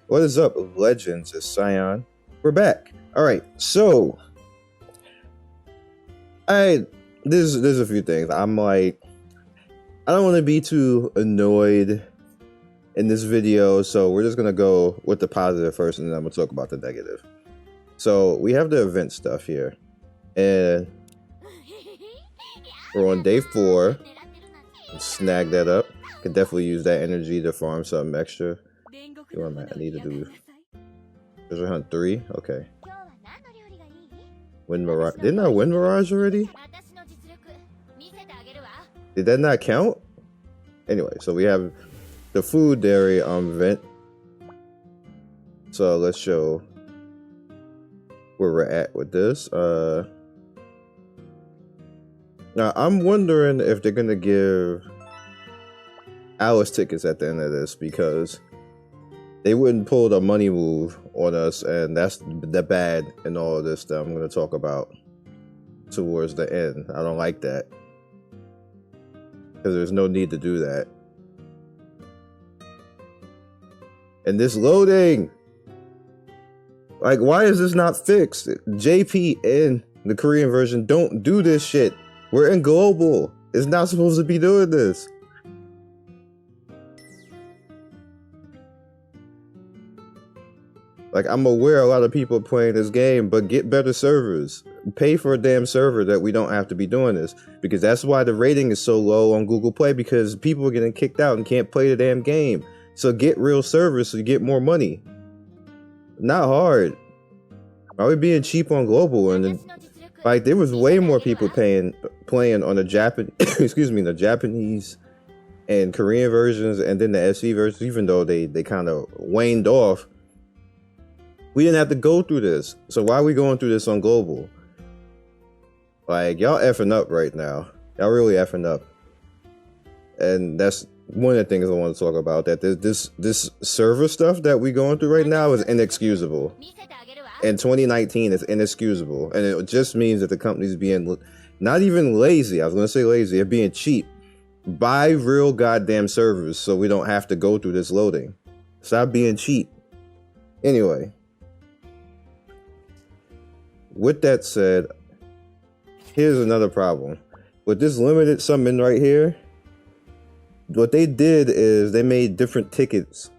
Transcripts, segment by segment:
What is up, legends? It's Scion. We're back. All right, so there's a few things. I'm like, I don't want to be too annoyed in this video, so we're just gonna go with the positive first, and then I'm gonna talk about the negative. So we have the event stuff here, and we're on day 4. Snag that up. Could definitely use that energy to farm something extra. Where am I? I need to do treasure hunt 3. Okay. Wind Mirage. Didn't I win Mirage already? Did that not count? Anyway, so we have the food dairy event. So let's show where we're at with this. Now I'm wondering if they're gonna give Alice tickets at the end of this, because they wouldn't pull the money move on us, and that's the bad in all of this that I'm going to talk about towards the end. I don't like that, because there's no need to do that. And this loading, like, why is this not fixed? JP and the Korean version don't do this shit. We're in global. It's not supposed to be doing this. Like, I'm aware a lot of people are playing this game, but get better servers. Pay for a damn server that we don't have to be doing this. Because that's why the rating is so low on Google Play, because people are getting kicked out and can't play the damn game. So get real servers so you get more money. Not hard. Are we being cheap on global? And like, there was way more people playing on the the Japanese and Korean versions, and then the SE versions, even though they kind of waned off. We didn't have to go through this. So why are we going through this on global? Like, y'all effing up right now. Y'all really effing up. And that's one of the things I want to talk about. That this server stuff that we going through right now is inexcusable. In 2019, it's inexcusable. And it just means that the company's being not even lazy. I was going to say lazy. They're being cheap. Buy real goddamn servers so we don't have to go through this loading. Stop being cheap. Anyway. With that said, here's another problem. With this limited summon right here, what they did is they made different tickets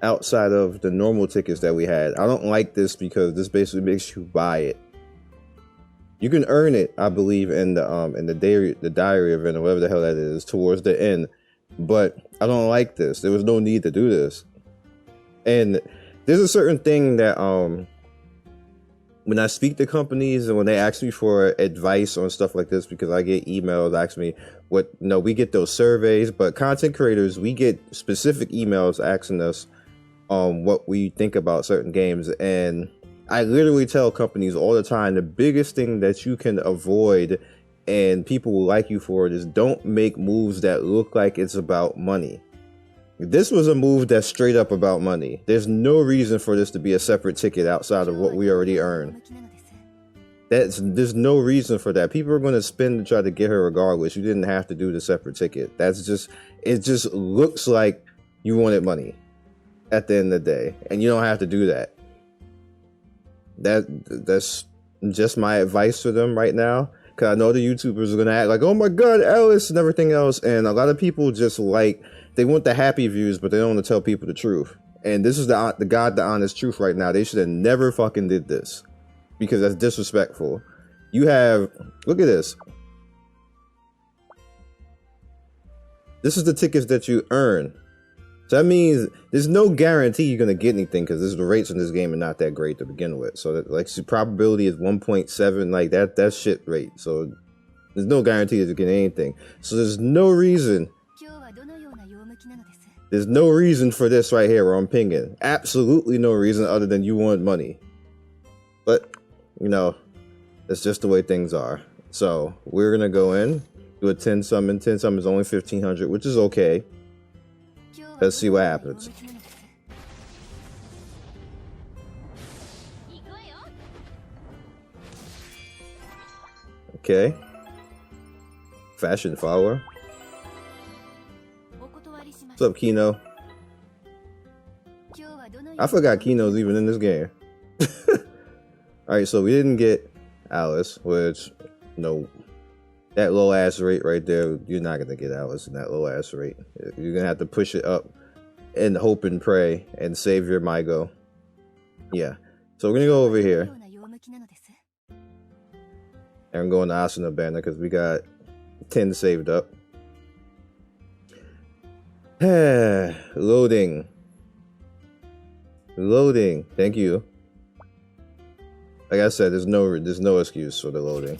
outside of the normal tickets that we had. I don't like this, because this basically makes you buy it. You can earn it, I believe, in the diary event, or whatever the hell that is, towards the end. But I don't like this. There was no need to do this. And there's a certain thing that when I speak to companies and when they ask me for advice on stuff like this, because I get emails asking me we get those surveys, but content creators, we get specific emails asking us what we think about certain games. And I literally tell companies all the time, the biggest thing that you can avoid and people will like you for it is don't make moves that look like it's about money. This was a move that's straight up about money. There's no reason for this to be a separate ticket outside of what we already earn. There's no reason for that. People are going to spend to try to get her regardless. You didn't have to do the separate ticket. It just looks like you wanted money at the end of the day, and you don't have to do that. That's just my advice to them right now, because I know the YouTubers are going to act like, oh my god, Alice, and everything else, and a lot of people just they want the happy views, but they don't want to tell people the truth. And this is the honest truth right now. They should have never fucking did this, because that's disrespectful. You have, look at this. This is the tickets that you earn. So that means there's no guarantee you're gonna get anything, because the rates in this game are not that great to begin with. So that, like, the probability is 1.7, like that's shit rate. So there's no guarantee that you get anything. So there's no reason. There's no reason for this right here where I'm pinging. Absolutely no reason other than you want money. But, you know, that's just the way things are. So we're going to go in, do a 10 summon. 10 summon is only 1,500, which is okay. Let's see what happens. Okay. Fashion follower. What's up, Kino? I forgot Kino's even in this game. Alright, so we didn't get Alice, which, no, that low ass rate right there, you're not gonna get Alice in that low ass rate. You're gonna have to push it up and hope and pray and save your Mygo. Yeah, so we're gonna go over here. And I'm going to Asuna banner because we got 10 saved up. Loading. Loading. Thank you. Like I said, there's no excuse for the loading.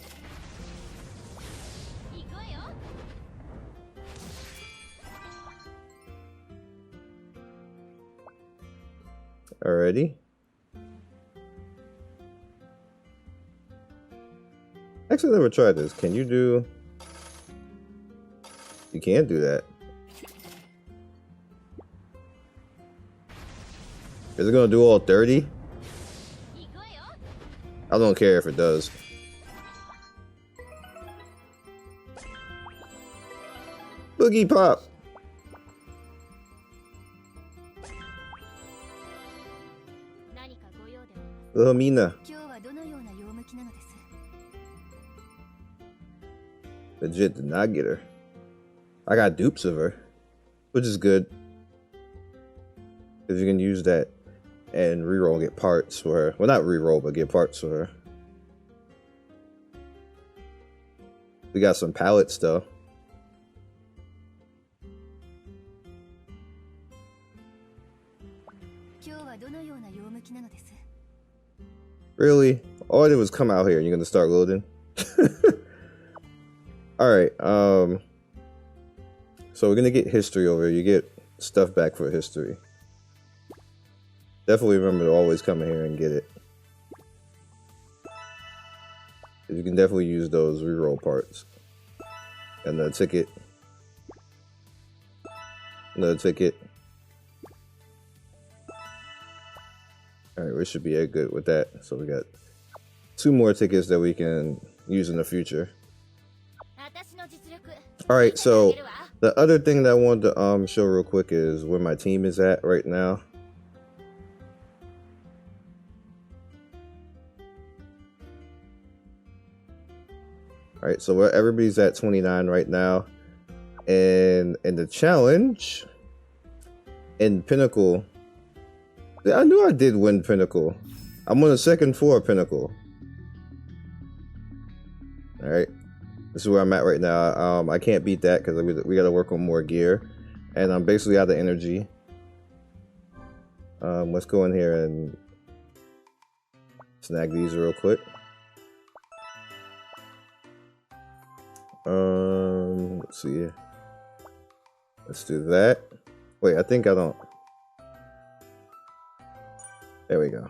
Alrighty. Actually, I never tried this. Can you do... You can't do that. Is it gonna do all 30? I don't care if it does. Boogie Pop! Little Mina. Legit did not get her. I got dupes of her, which is good. Because you can use that and reroll and get parts for her. Well, not reroll, but get parts for her. We got some pallets though. Really? All I did was come out here and you're gonna start loading? Alright, so we're gonna get history over here. You get stuff back for history. Definitely remember to always come in here and get it. You can definitely use those reroll parts. Another ticket. Another ticket. Alright, we should be good with that. So we got 2 more tickets that we can use in the future. Alright, so the other thing that I wanted to show real quick is where my team is at right now. Alright, so everybody's at 29 right now. And in the challenge, in Pinnacle, I knew I did win Pinnacle. I'm on the second floor of Pinnacle. Alright. This is where I'm at right now. I can't beat that because we got to work on more gear. And I'm basically out of energy. Let's go in here and snag these real quick. Let's see. Let's do that. Wait, I think I don't. There we go.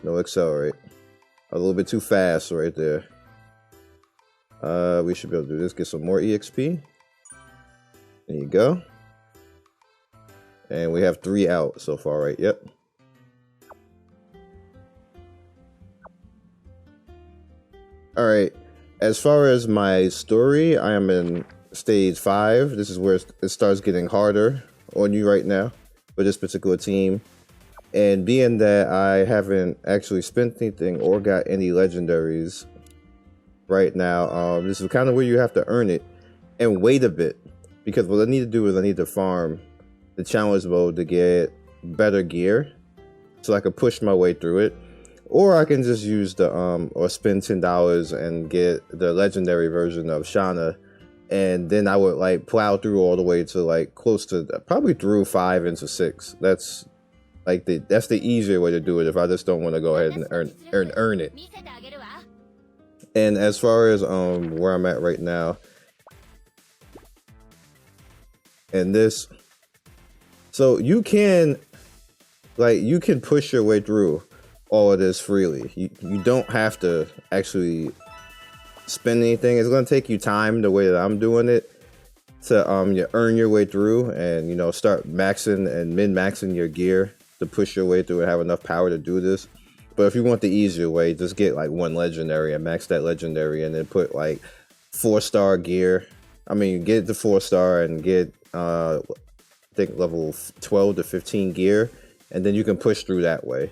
No accelerate. A little bit too fast right there. We should be able to do this. Get some more EXP. There you go. And we have 3 out so far, right? Yep. Alright. As far as my story, I am in stage 5. This is where it starts getting harder on you right now for this particular team. And being that I haven't actually spent anything or got any legendaries right now, this is kind of where you have to earn it and wait a bit. Because what I need to do is I need to farm the challenge mode to get better gear so I can push my way through it. Or I can just use the, or spend $10 and get the legendary version of Shauna. And then I would like plow through all the way to like close to, probably through 5 into 6. That's like that's the easier way to do it if I just don't want to go ahead and earn it. And as far as where I'm at right now, and this, so you can push your way through all of this freely. You don't have to actually spend anything. It's going to take you time the way that I'm doing it to you earn your way through and, you know, start maxing and min-maxing your gear to push your way through and have enough power to do this. But if you want the easier way, just get like 1 legendary and max that legendary and then put like 4-star gear. I mean, get the 4-star and get think level 12 to 15 gear, and then you can push through that way.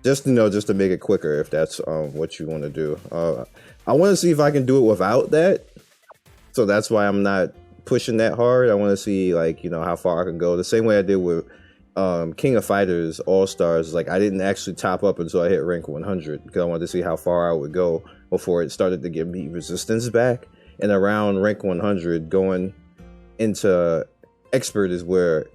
Just, you know, just to make it quicker if that's what you want to do. I want to see if I can do it without that. So that's why I'm not pushing that hard. I want to see, like, you know, how far I can go. The same way I did with King of Fighters All-Stars. Like, I didn't actually top up until I hit rank 100 because I wanted to see how far I would go before it started to give me resistance back. And around rank 100, going into expert is where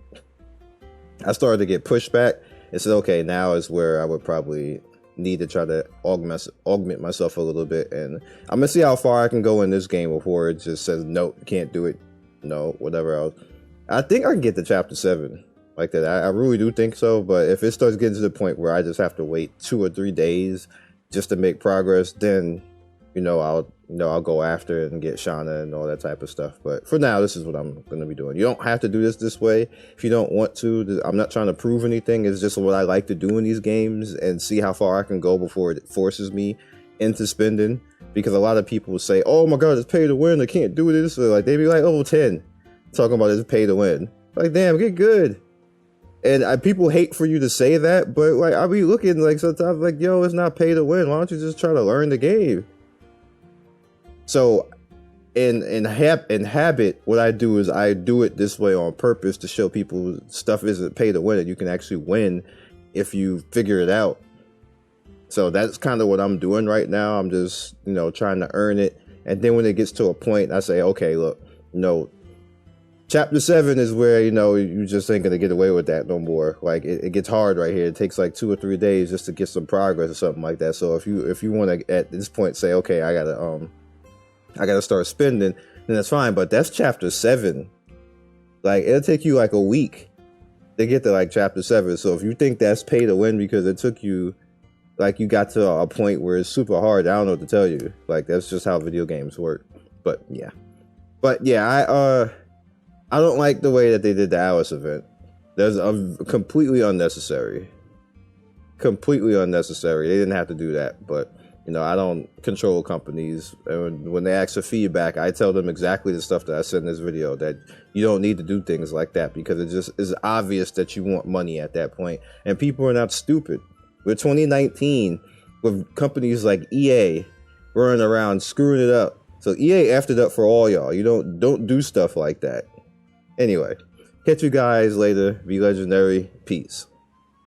I started to get pushed back. And said, okay, now is where I would probably need to try to augment myself a little bit. And I'm going to see how far I can go in this game before it just says, nope, can't do it. No, whatever else. I think I can get to chapter 7 like that. I really do think so. But if it starts getting to the point where I just have to wait 2 or 3 days just to make progress, then, you know, I'll go after it and get Shauna and all that type of stuff. But for now, this is what I'm going to be doing. You don't have to do this way if you don't want to. I'm not trying to prove anything. It's just what I like to do in these games and see how far I can go before it forces me into spending. Because a lot of people will say, oh my God, it's pay to win. I can't do this. So like, they be like, oh, 10 talking about it's pay to win. Like, damn, get good. And people hate for you to say that. But like, I'll be looking like sometimes like, yo, it's not pay to win. Why don't you just try to learn the game? So in habit, what I do is I do it this way on purpose to show people stuff isn't pay to win, and you can actually win if you figure it out. So that's kind of what I'm doing right now. I'm just, you know, trying to earn it. And then when it gets to a point, I say, okay, look, you know, chapter 7 is where, you know, you just ain't going to get away with that no more. Like, it gets hard right here. It takes like 2 or 3 days just to get some progress or something like that. So if you want to, at this point, say, okay, I gotta start spending, then that's fine. But that's chapter 7. Like, it'll take you like a week to get to like chapter 7. So if you think that's pay to win because it took you, like, you got to a point where it's super hard, I don't know what to tell you. Like, that's just how video games work. But yeah, I don't like the way that they did the Alice event. There's completely unnecessary. Completely unnecessary. They didn't have to do that, but. You know, I don't control companies. And when they ask for feedback, I tell them exactly the stuff that I said in this video, that you don't need to do things like that because it just is obvious that you want money at that point. And people are not stupid. We're 2019 with companies like EA running around screwing it up. So EA effed it up for all y'all. You don't do stuff like that. Anyway, catch you guys later. Be legendary. Peace.